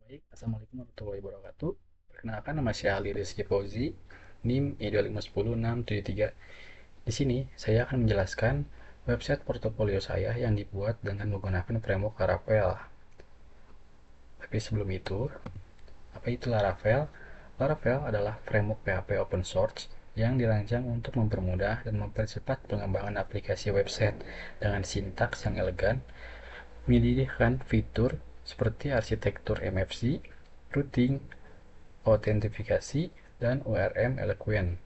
Baik, Assalamualaikum warahmatullahi wabarakatuh. Perkenalkan, nama saya Ali Rizky Fauzi, NIM I2510673. Di sini, saya akan menjelaskan website portofolio saya yang dibuat dengan menggunakan framework Laravel. Tapi sebelum itu, apa itu Laravel? Laravel adalah framework PHP open source yang dirancang untuk mempermudah dan mempercepat pengembangan aplikasi website dengan sintaks yang elegan, menyediakan fitur seperti arsitektur MFC, routing, autentifikasi, dan ORM Eloquent,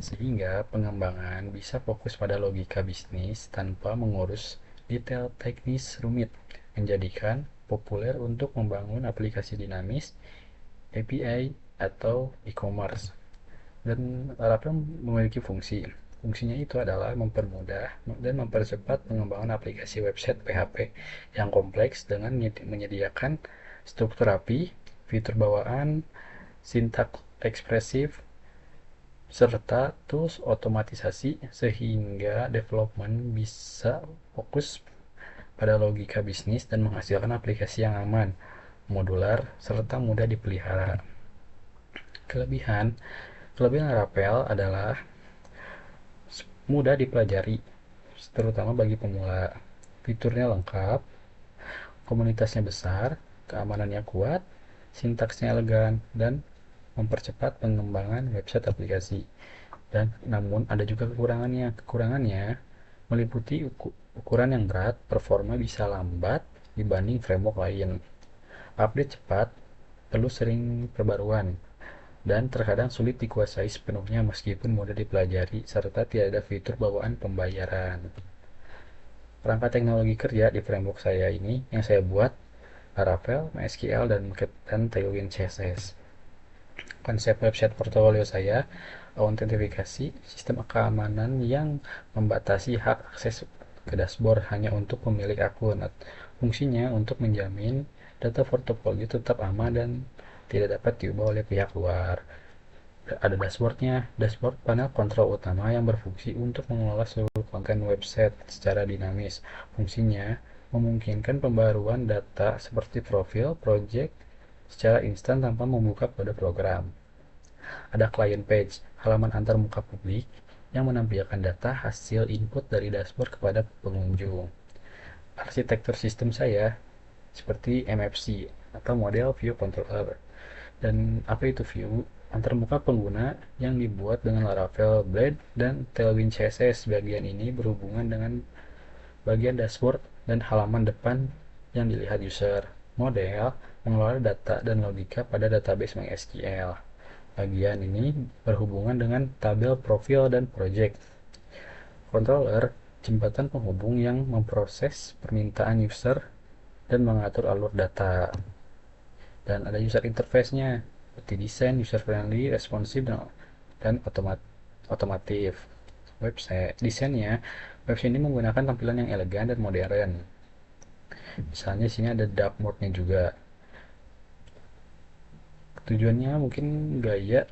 sehingga pengembangan bisa fokus pada logika bisnis tanpa mengurus detail teknis rumit, menjadikan populer untuk membangun aplikasi dinamis, API, atau e-commerce. Dan Laravel memiliki fungsi. Fungsinya itu adalah mempermudah dan mempercepat pengembangan aplikasi website PHP yang kompleks dengan menyediakan struktur rapi, fitur bawaan, sintaks ekspresif, serta tools otomatisasi sehingga development bisa fokus pada logika bisnis dan menghasilkan aplikasi yang aman, modular, serta mudah dipelihara. Kelebihan Kelebihan Laravel adalah mudah dipelajari, terutama bagi pemula. Fiturnya lengkap, komunitasnya besar, keamanannya kuat, sintaksnya elegan, dan mempercepat pengembangan website aplikasi. Dan namun ada juga kekurangannya. Kekurangannya meliputi ukuran yang berat, performa bisa lambat dibanding framework lain. Update cepat, perlu sering perbaruan, dan terkadang sulit dikuasai sepenuhnya meskipun mudah dipelajari serta tidak ada fitur bawaan pembayaran. Perangkat teknologi kerja di framework saya ini yang saya buat Laravel, MySQL, dan Tailwind CSS. Konsep website portofolio saya, autentifikasi, sistem keamanan yang membatasi hak akses ke dashboard hanya untuk pemilik akun. Fungsinya untuk menjamin data portofolio tetap aman dan tidak dapat diubah oleh pihak luar. Ada dashboardnya, dashboard panel kontrol utama yang berfungsi untuk mengelola seluruh konten website secara dinamis. Fungsinya memungkinkan pembaruan data seperti profil, project, secara instan tanpa membuka kode program. Ada client page, halaman antarmuka publik yang menampilkan data hasil input dari dashboard kepada pengunjung. Arsitektur sistem saya seperti MFC atau model view controller. Dan apa itu view? Antarmuka pengguna yang dibuat dengan Laravel Blade dan Tailwind CSS. Bagian ini berhubungan dengan bagian dashboard dan halaman depan yang dilihat user. Model mengelola data dan logika pada database MySQL. Bagian ini berhubungan dengan tabel profil dan project. Controller jembatan penghubung yang memproses permintaan user dan mengatur alur data. Dan ada user interface-nya seperti desain, user friendly, responsif, dan otomatif. Website desainnya, website ini menggunakan tampilan yang elegan dan modern. Misalnya sini ada dark mode-nya juga. Tujuannya mungkin gaya,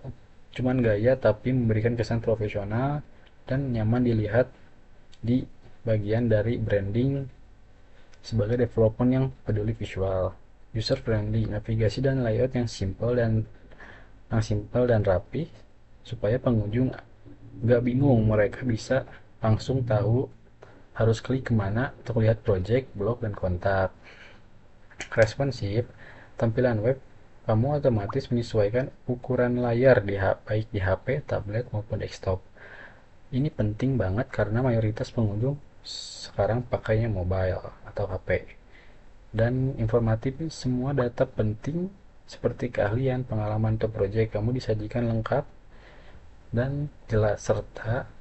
cuman gaya tapi memberikan kesan profesional dan nyaman dilihat di bagian dari branding sebagai development yang peduli visual. User friendly, navigasi dan layout yang simple dan rapi supaya pengunjung nggak bingung, mereka bisa langsung tahu harus klik kemana untuk lihat project, blog, dan kontak. Responsif, tampilan web kamu otomatis menyesuaikan ukuran layar baik di HP, tablet, maupun desktop. Ini penting banget karena mayoritas pengunjung sekarang pakainya mobile atau HP. Dan informatif, semua data penting seperti keahlian, pengalaman, atau project kamu disajikan lengkap dan jelas, serta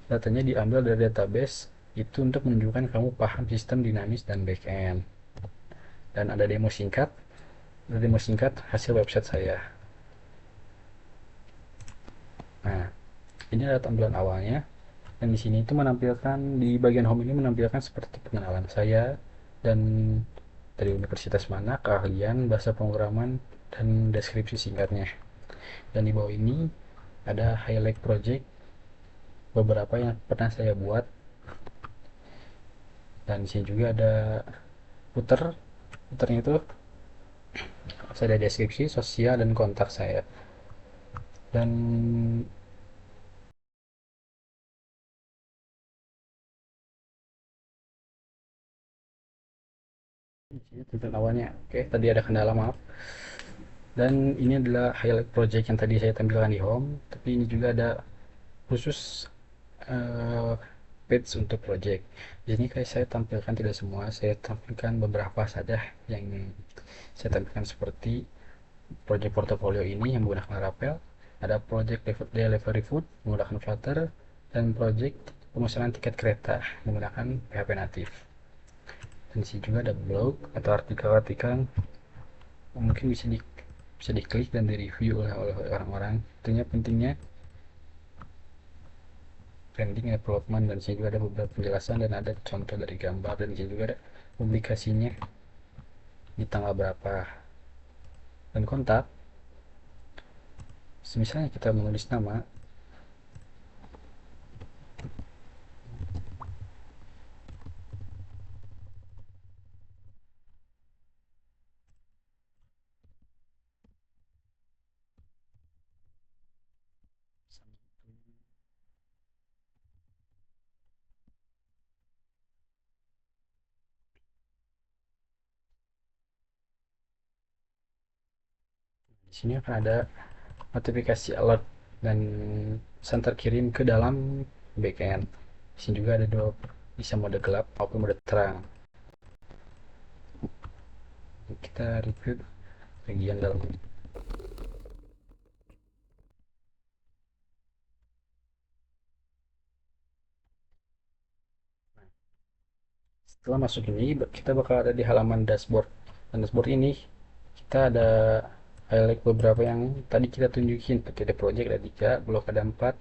datanya diambil dari database itu untuk menunjukkan kamu paham sistem dinamis dan backend. Dan ada demo singkat hasil website saya. Nah, ini adalah tampilan awalnya, dan di sini itu menampilkan, di bagian home ini menampilkan seperti pengenalan saya dan dari universitas mana, keahlian, bahasa pemrograman, dan deskripsi singkatnya. Dan di bawah ini ada highlight project beberapa yang pernah saya buat, dan di sini juga ada puternya itu ada deskripsi, sosial, dan kontak saya. Dan tentang awalnya, oke, tadi ada kendala, maaf. Dan ini adalah highlight project yang tadi saya tampilkan di home, tapi ini juga ada khusus eh, page untuk project. Di sini kayak saya tampilkan tidak semua, saya tampilkan beberapa saja yang saya tampilkan, seperti project portfolio ini yang menggunakan Laravel, ada project delivery food menggunakan Flutter, dan project pemesanan tiket kereta menggunakan PHP natif. Dan di sini juga ada blog atau artikel-artikel yang mungkin bisa diklik dan direview oleh orang-orang. Tentunya pentingnya branding development, dan di sini juga ada beberapa penjelasan dan ada contoh dari gambar, dan di sini juga ada publikasinya di tanggal berapa, dan kontak. Misalnya kita menulis nama, di sini akan ada notifikasi alert dan pesan terkirim ke dalam backend. Di sini juga ada dua, bisa mode gelap maupun mode terang. Kita review bagian dalam. Setelah masuk ini, kita bakal ada di halaman dashboard. Dan dashboard ini kita ada highlight beberapa yang tadi kita tunjukin, seperti ada project ada 3, blog ada 4.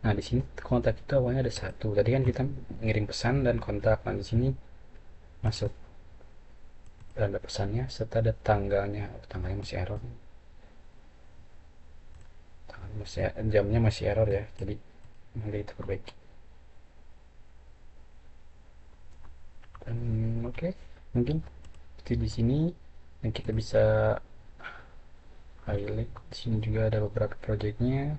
Nah, di sini kontak kita awalnya ada 1. Tadi kan kita ngirim pesan dan kontak. Nah, di sini masuk dan ada pesannya serta ada tanggalnya. Tanggalnya masih error. Jamnya masih error ya, jadi nanti kita perbaiki. Dan oke, mungkin seperti di sini, dan kita bisa highlight. Di sini juga ada beberapa projectnya,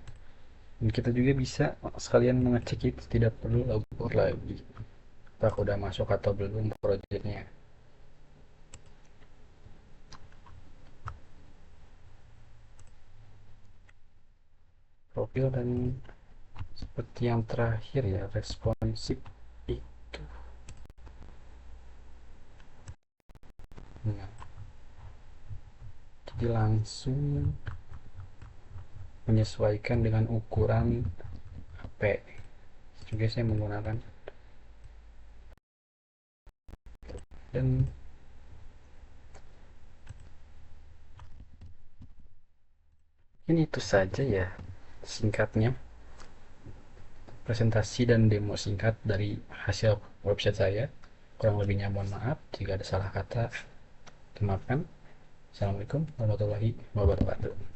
dan kita juga bisa sekalian mengecek itu, tidak perlu login lagi apakah udah masuk atau belum projectnya. Profil, dan seperti yang terakhir ya, responsif itu. Nah, jadi langsung menyesuaikan dengan ukuran HP. Juga saya menggunakan, dan ini itu saja ya singkatnya presentasi dan demo singkat dari hasil website saya. Kurang lebihnya mohon maaf jika ada salah kata, dimaafkan. Assalamualaikum warahmatullahi wabarakatuh.